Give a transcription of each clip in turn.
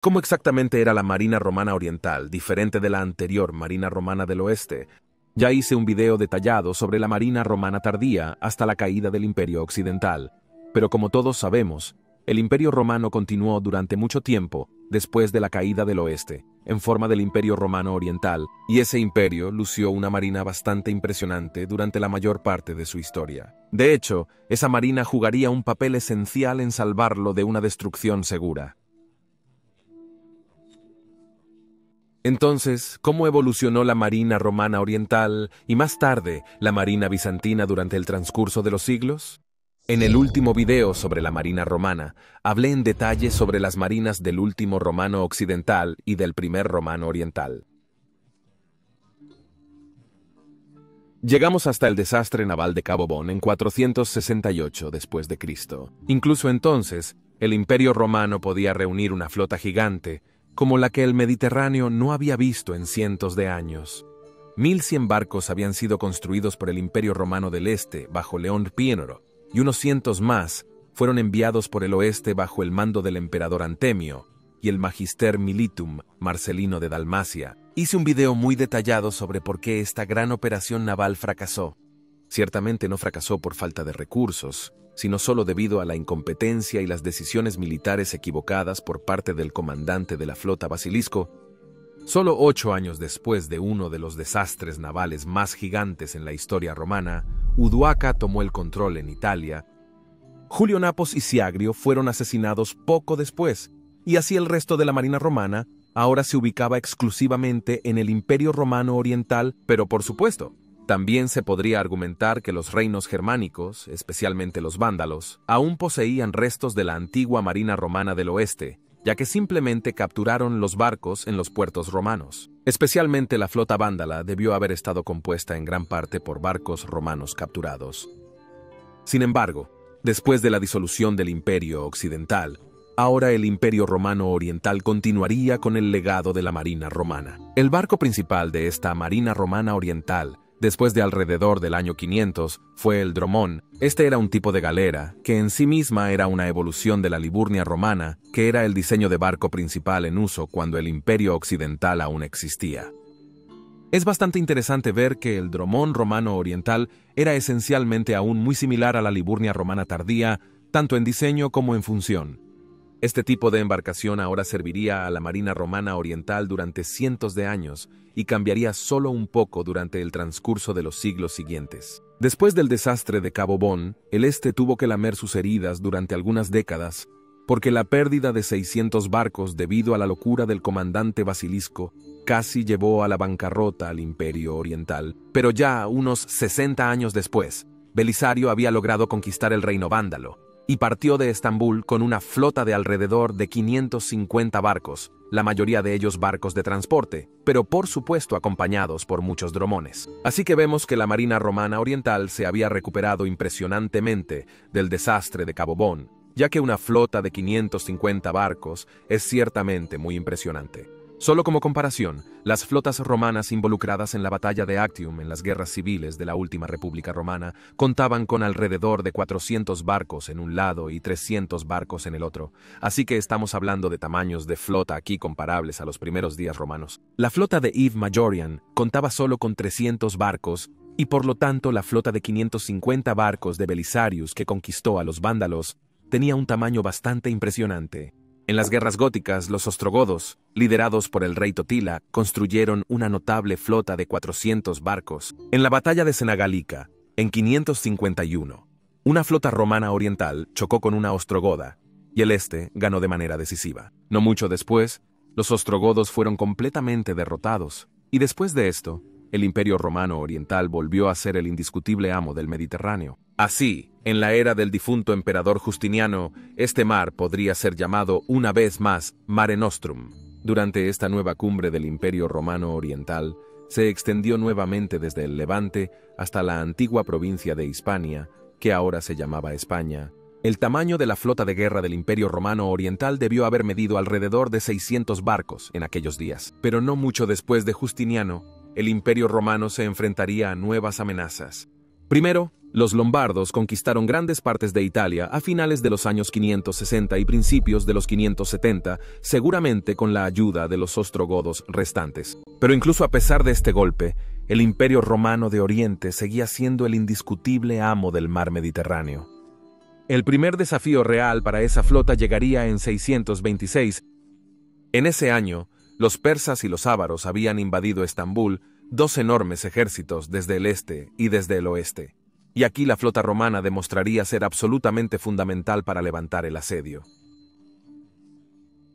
¿Cómo exactamente era la Marina Romana Oriental, diferente de la anterior Marina Romana del Oeste? Ya hice un video detallado sobre la Marina Romana tardía hasta la caída del Imperio Occidental, pero como todos sabemos, el Imperio Romano continuó durante mucho tiempo después de la caída del Oeste, en forma del Imperio Romano Oriental, y ese imperio lució una marina bastante impresionante durante la mayor parte de su historia. De hecho, esa marina jugaría un papel esencial en salvarlo de una destrucción segura. Entonces, ¿cómo evolucionó la Marina Romana Oriental y más tarde la Marina Bizantina durante el transcurso de los siglos? En el último video sobre la Marina Romana, hablé en detalle sobre las marinas del último Romano Occidental y del primer Romano Oriental. Llegamos hasta el desastre naval de Cabo Bon en 468 después de Cristo. Incluso entonces, el Imperio Romano podía reunir una flota gigante, como la que el Mediterráneo no había visto en cientos de años. 1100 barcos habían sido construidos por el Imperio Romano del Este bajo León Piénoro, y unos cientos más fueron enviados por el oeste bajo el mando del emperador Antemio y el Magister Militum Marcelino de Dalmacia. Hice un video muy detallado sobre por qué esta gran operación naval fracasó. Ciertamente no fracasó por falta de recursos, sino solo debido a la incompetencia y las decisiones militares equivocadas por parte del comandante de la flota Basilisco. Solo 8 años después de uno de los desastres navales más gigantes en la historia romana, Uduaca tomó el control en Italia. Julio Napos y Siagrio fueron asesinados poco después, y así el resto de la Marina Romana ahora se ubicaba exclusivamente en el Imperio Romano Oriental, pero por supuesto, también se podría argumentar que los reinos germánicos, especialmente los vándalos, aún poseían restos de la antigua Marina Romana del Oeste, ya que simplemente capturaron los barcos en los puertos romanos. Especialmente la flota vándala debió haber estado compuesta en gran parte por barcos romanos capturados. Sin embargo, después de la disolución del Imperio Occidental, ahora el Imperio Romano Oriental continuaría con el legado de la Marina Romana. El barco principal de esta Marina Romana Oriental, después de alrededor del año 500, fue el dromón. Este era un tipo de galera, que en sí misma era una evolución de la Liburnia romana, que era el diseño de barco principal en uso cuando el Imperio Occidental aún existía. Es bastante interesante ver que el dromón romano oriental era esencialmente aún muy similar a la Liburnia romana tardía, tanto en diseño como en función. Este tipo de embarcación ahora serviría a la Marina Romana Oriental durante cientos de años y cambiaría solo un poco durante el transcurso de los siglos siguientes. Después del desastre de Cabo Bon, el este tuvo que lamer sus heridas durante algunas décadas, porque la pérdida de 600 barcos debido a la locura del comandante Basilisco casi llevó a la bancarrota al Imperio Oriental. Pero ya unos 60 años después, Belisario había logrado conquistar el reino vándalo, y partió de Estambul con una flota de alrededor de 550 barcos, la mayoría de ellos barcos de transporte, pero por supuesto acompañados por muchos dromones. Así que vemos que la Marina Romana Oriental se había recuperado impresionantemente del desastre de Cabo Bon, ya que una flota de 550 barcos es ciertamente muy impresionante. Solo como comparación, las flotas romanas involucradas en la batalla de Actium en las guerras civiles de la última República Romana contaban con alrededor de 400 barcos en un lado y 300 barcos en el otro, así que estamos hablando de tamaños de flota aquí comparables a los primeros días romanos. La flota de Yves Majorian contaba solo con 300 barcos y por lo tanto la flota de 550 barcos de Belisarius que conquistó a los vándalos tenía un tamaño bastante impresionante. En las guerras góticas, los ostrogodos, liderados por el rey Totila, construyeron una notable flota de 400 barcos. En la batalla de Senagalica, en 551, una flota romana oriental chocó con una ostrogoda, y el este ganó de manera decisiva. No mucho después, los ostrogodos fueron completamente derrotados, y después de esto, el Imperio Romano Oriental volvió a ser el indiscutible amo del Mediterráneo. Así, en la era del difunto emperador Justiniano, este mar podría ser llamado una vez más Mare Nostrum. Durante esta nueva cumbre del Imperio Romano Oriental, se extendió nuevamente desde el Levante hasta la antigua provincia de Hispania, que ahora se llamaba España. El tamaño de la flota de guerra del Imperio Romano Oriental debió haber medido alrededor de 600 barcos en aquellos días. Pero no mucho después de Justiniano, el Imperio Romano se enfrentaría a nuevas amenazas. Primero, los lombardos conquistaron grandes partes de Italia a finales de los años 560 y principios de los 570, seguramente con la ayuda de los ostrogodos restantes. Pero incluso a pesar de este golpe, el Imperio Romano de Oriente seguía siendo el indiscutible amo del mar Mediterráneo. El primer desafío real para esa flota llegaría en 626. En ese año, los persas y los ávaros habían invadido Estambul, dos enormes ejércitos desde el este y desde el oeste. Y aquí la flota romana demostraría ser absolutamente fundamental para levantar el asedio.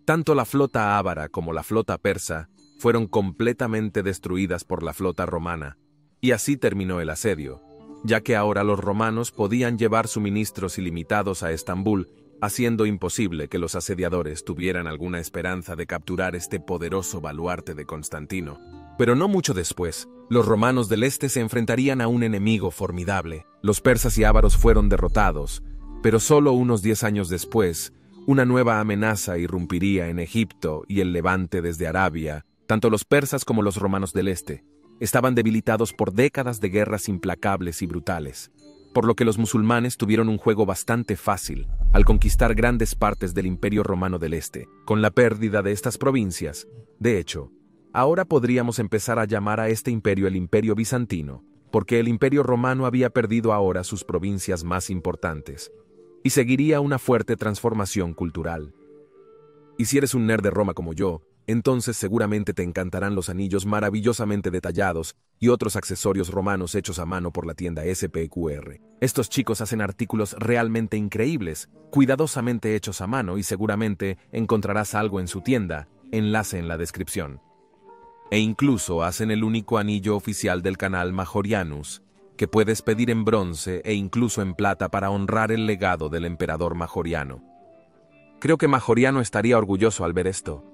Tanto la flota ávara como la flota persa fueron completamente destruidas por la flota romana, y así terminó el asedio, ya que ahora los romanos podían llevar suministros ilimitados a Estambul, haciendo imposible que los asediadores tuvieran alguna esperanza de capturar este poderoso baluarte de Constantino. Pero no mucho después, los romanos del este se enfrentarían a un enemigo formidable. Los persas y ávaros fueron derrotados, pero solo unos 10 años después, una nueva amenaza irrumpiría en Egipto y el Levante desde Arabia. Tanto los persas como los romanos del este estaban debilitados por décadas de guerras implacables y brutales, por lo que los musulmanes tuvieron un juego bastante fácil al conquistar grandes partes del Imperio Romano del Este. Con la pérdida de estas provincias, de hecho, ahora podríamos empezar a llamar a este imperio el Imperio Bizantino, porque el Imperio Romano había perdido ahora sus provincias más importantes, y seguiría una fuerte transformación cultural. Y si eres un nerd de Roma como yo, entonces seguramente te encantarán los anillos maravillosamente detallados y otros accesorios romanos hechos a mano por la tienda SPQR. Estos chicos hacen artículos realmente increíbles, cuidadosamente hechos a mano, y seguramente encontrarás algo en su tienda, enlace en la descripción. E incluso hacen el único anillo oficial del canal Majorianus, que puedes pedir en bronce e incluso en plata para honrar el legado del emperador Majoriano. Creo que Majoriano estaría orgulloso al ver esto.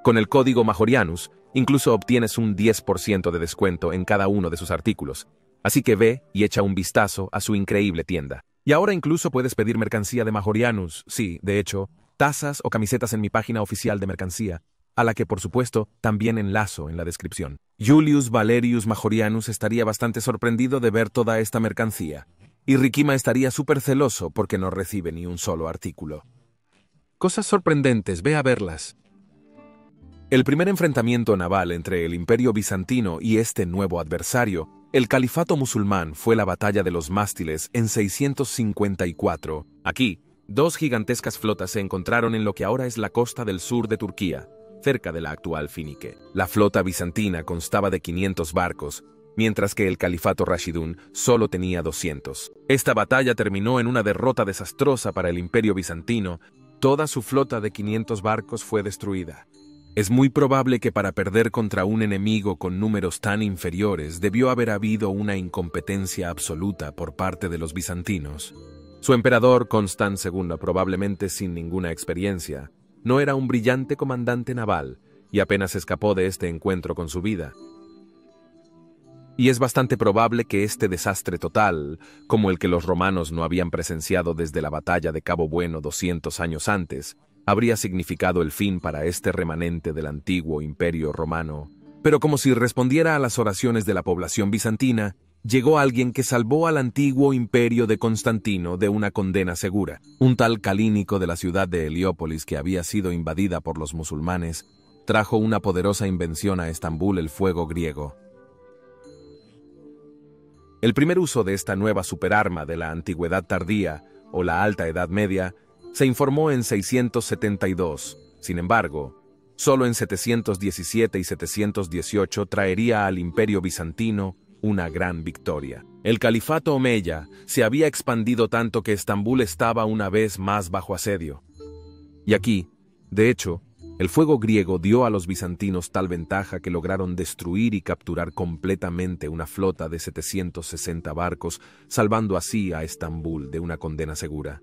Con el código Majorianus, incluso obtienes un 10% de descuento en cada uno de sus artículos, así que ve y echa un vistazo a su increíble tienda. Y ahora incluso puedes pedir mercancía de Majorianus, sí, de hecho, tazas o camisetas en mi página oficial de mercancía, a la que por supuesto también enlazo en la descripción. Julius Valerius Majorianus estaría bastante sorprendido de ver toda esta mercancía, y Rikima estaría súper celoso porque no recibe ni un solo artículo. Cosas sorprendentes, ve a verlas. El primer enfrentamiento naval entre el Imperio Bizantino y este nuevo adversario, el Califato musulmán, fue la Batalla de los Mástiles en 654. Aquí, dos gigantescas flotas se encontraron en lo que ahora es la costa del sur de Turquía, cerca de la actual Finique. La flota bizantina constaba de 500 barcos, mientras que el Califato Rashidun solo tenía 200. Esta batalla terminó en una derrota desastrosa para el Imperio Bizantino. Toda su flota de 500 barcos fue destruida. Es muy probable que para perder contra un enemigo con números tan inferiores debió haber habido una incompetencia absoluta por parte de los bizantinos. Su emperador, Constant II, probablemente sin ninguna experiencia, no era un brillante comandante naval y apenas escapó de este encuentro con su vida. Y es bastante probable que este desastre total, como el que los romanos no habían presenciado desde la batalla de Cabo Bueno 200 años antes, habría significado el fin para este remanente del antiguo Imperio Romano. Pero como si respondiera a las oraciones de la población bizantina, llegó alguien que salvó al antiguo imperio de Constantino de una condena segura. Un tal Calínico de la ciudad de Heliópolis, que había sido invadida por los musulmanes, trajo una poderosa invención a Estambul: el fuego griego. El primer uso de esta nueva superarma de la antigüedad tardía, o la Alta Edad Media, se informó en 672. Sin embargo, solo en 717 y 718 traería al Imperio Bizantino una gran victoria. El Califato Omeya se había expandido tanto que Estambul estaba una vez más bajo asedio. Y aquí, de hecho, el fuego griego dio a los bizantinos tal ventaja que lograron destruir y capturar completamente una flota de 760 barcos, salvando así a Estambul de una condena segura.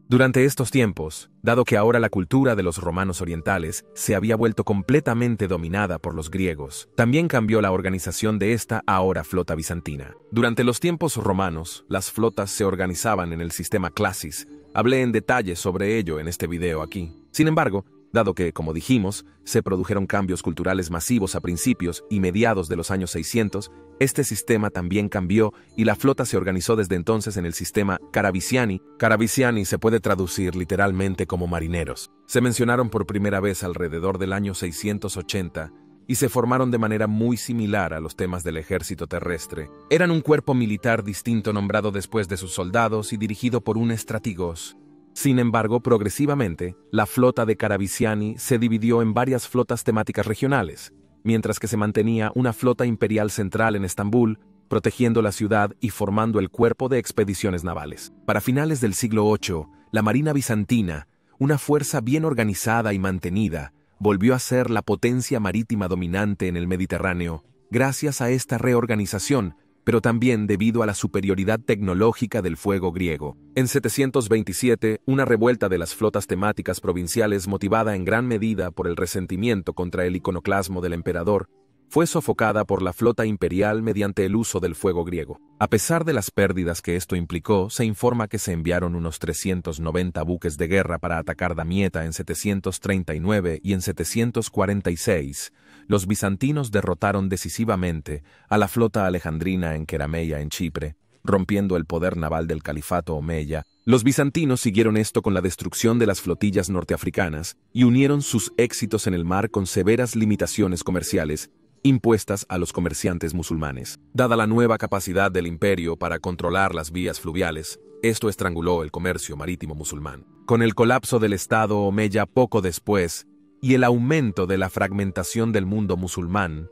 Durante estos tiempos, dado que ahora la cultura de los romanos orientales se había vuelto completamente dominada por los griegos, también cambió la organización de esta ahora flota bizantina. Durante los tiempos romanos, las flotas se organizaban en el sistema Classis. Hablé en detalle sobre ello en este video aquí. Sin embargo, dado que, como dijimos, se produjeron cambios culturales masivos a principios y mediados de los años 600, este sistema también cambió y la flota se organizó desde entonces en el sistema Caravisiani. Caravisiani se puede traducir literalmente como marineros. Se mencionaron por primera vez alrededor del año 680 y se formaron de manera muy similar a los temas del ejército terrestre. Eran un cuerpo militar distinto nombrado después de sus soldados y dirigido por un estratigos. Sin embargo, progresivamente, la flota de Caravisiani se dividió en varias flotas temáticas regionales, mientras que se mantenía una flota imperial central en Estambul, protegiendo la ciudad y formando el cuerpo de expediciones navales. Para finales del siglo VIII, la Marina Bizantina, una fuerza bien organizada y mantenida, volvió a ser la potencia marítima dominante en el Mediterráneo, gracias a esta reorganización, pero también debido a la superioridad tecnológica del fuego griego. En 727, una revuelta de las flotas temáticas provinciales motivada en gran medida por el resentimiento contra el iconoclasmo del emperador, fue sofocada por la flota imperial mediante el uso del fuego griego. A pesar de las pérdidas que esto implicó, se informa que se enviaron unos 390 buques de guerra para atacar Damieta en 739 y en 746. Los bizantinos derrotaron decisivamente a la flota alejandrina en Querameia, en Chipre, rompiendo el poder naval del califato omeya. Los bizantinos siguieron esto con la destrucción de las flotillas norteafricanas y unieron sus éxitos en el mar con severas limitaciones comerciales impuestas a los comerciantes musulmanes. Dada la nueva capacidad del imperio para controlar las vías fluviales, esto estranguló el comercio marítimo musulmán. Con el colapso del Estado omeya poco después y el aumento de la fragmentación del mundo musulmán,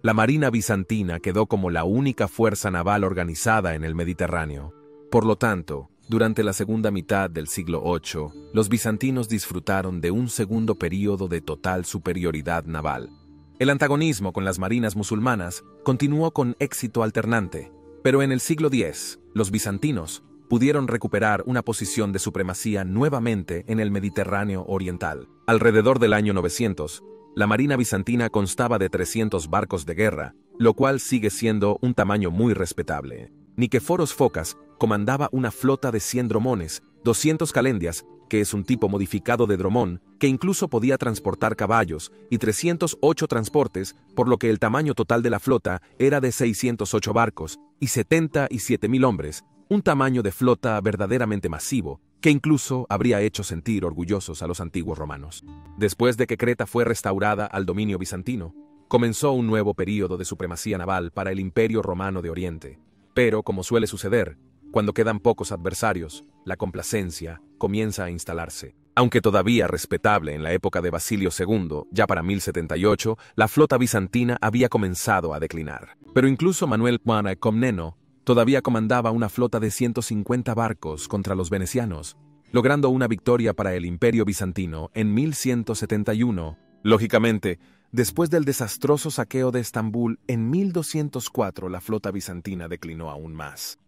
la Marina bizantina quedó como la única fuerza naval organizada en el Mediterráneo. Por lo tanto, durante la segunda mitad del siglo VIII, los bizantinos disfrutaron de un segundo período de total superioridad naval. El antagonismo con las marinas musulmanas continuó con éxito alternante, pero en el siglo X, los bizantinos pudieron recuperar una posición de supremacía nuevamente en el Mediterráneo oriental. Alrededor del año 900, la marina bizantina constaba de 300 barcos de guerra, lo cual sigue siendo un tamaño muy respetable. Niceforos Focas comandaba una flota de 100 dromones, 200 calendias, que es un tipo modificado de dromón, que incluso podía transportar caballos, y 308 transportes, por lo que el tamaño total de la flota era de 608 barcos y 77.000 hombres, un tamaño de flota verdaderamente masivo, que incluso habría hecho sentir orgullosos a los antiguos romanos. Después de que Creta fue restaurada al dominio bizantino, comenzó un nuevo período de supremacía naval para el Imperio Romano de Oriente. Pero, como suele suceder, cuando quedan pocos adversarios, la complacencia comienza a instalarse. Aunque todavía respetable en la época de Basilio II, ya para 1078, la flota bizantina había comenzado a declinar. Pero incluso Manuel I Comneno todavía comandaba una flota de 150 barcos contra los venecianos, logrando una victoria para el Imperio bizantino en 1171. Lógicamente, después del desastroso saqueo de Estambul, en 1204 la flota bizantina declinó aún más.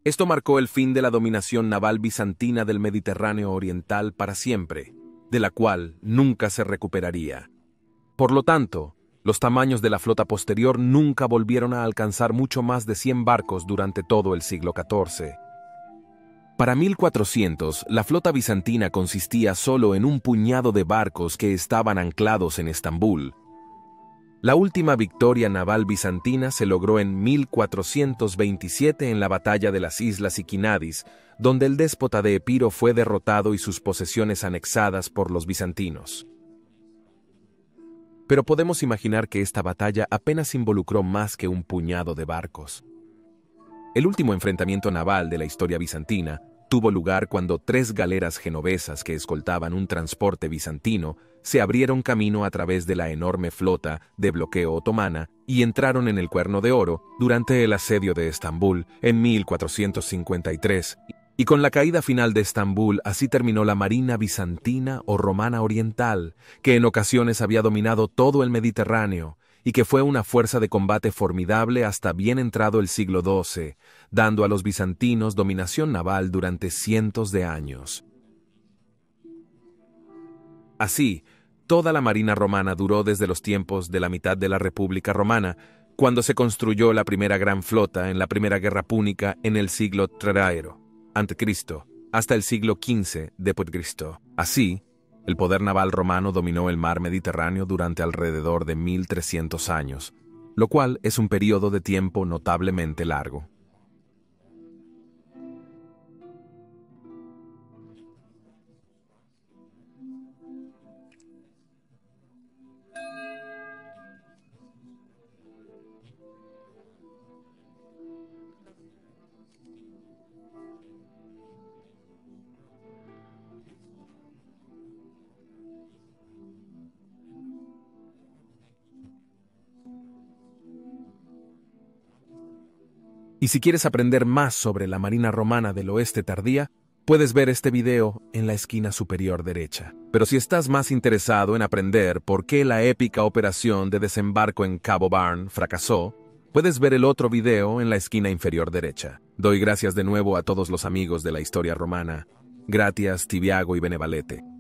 Esto marcó el fin de la dominación naval bizantina del Mediterráneo oriental para siempre, de la cual nunca se recuperaría. Por lo tanto, los tamaños de la flota posterior nunca volvieron a alcanzar mucho más de 100 barcos durante todo el siglo XIV. Para 1400, la flota bizantina consistía solo en un puñado de barcos que estaban anclados en Estambul. La última victoria naval bizantina se logró en 1427 en la batalla de las Islas Iquinadis, donde el déspota de Epiro fue derrotado y sus posesiones anexadas por los bizantinos. Pero podemos imaginar que esta batalla apenas involucró más que un puñado de barcos. El último enfrentamiento naval de la historia bizantina tuvo lugar cuando 3 galeras genovesas que escoltaban un transporte bizantino se abrieron camino a través de la enorme flota de bloqueo otomana y entraron en el Cuerno de Oro durante el asedio de Estambul en 1453. Y con la caída final de Estambul, así terminó la marina bizantina o romana oriental, que en ocasiones había dominado todo el Mediterráneo, y que fue una fuerza de combate formidable hasta bien entrado el siglo XII, dando a los bizantinos dominación naval durante cientos de años. Así, toda la marina romana duró desde los tiempos de la mitad de la República Romana, cuando se construyó la primera gran flota en la Primera Guerra Púnica en el siglo III a.C., hasta el siglo XV d.C. Así, El poder naval romano dominó el mar Mediterráneo durante alrededor de 1300 años, lo cual es un periodo de tiempo notablemente largo. Y si quieres aprender más sobre la Marina Romana del Oeste Tardía, puedes ver este video en la esquina superior derecha. Pero si estás más interesado en aprender por qué la épica operación de desembarco en Cabo Barn fracasó, puedes ver el otro video en la esquina inferior derecha. Doy gracias de nuevo a todos los amigos de la historia romana. Gratias, Tibiago y Benevalete.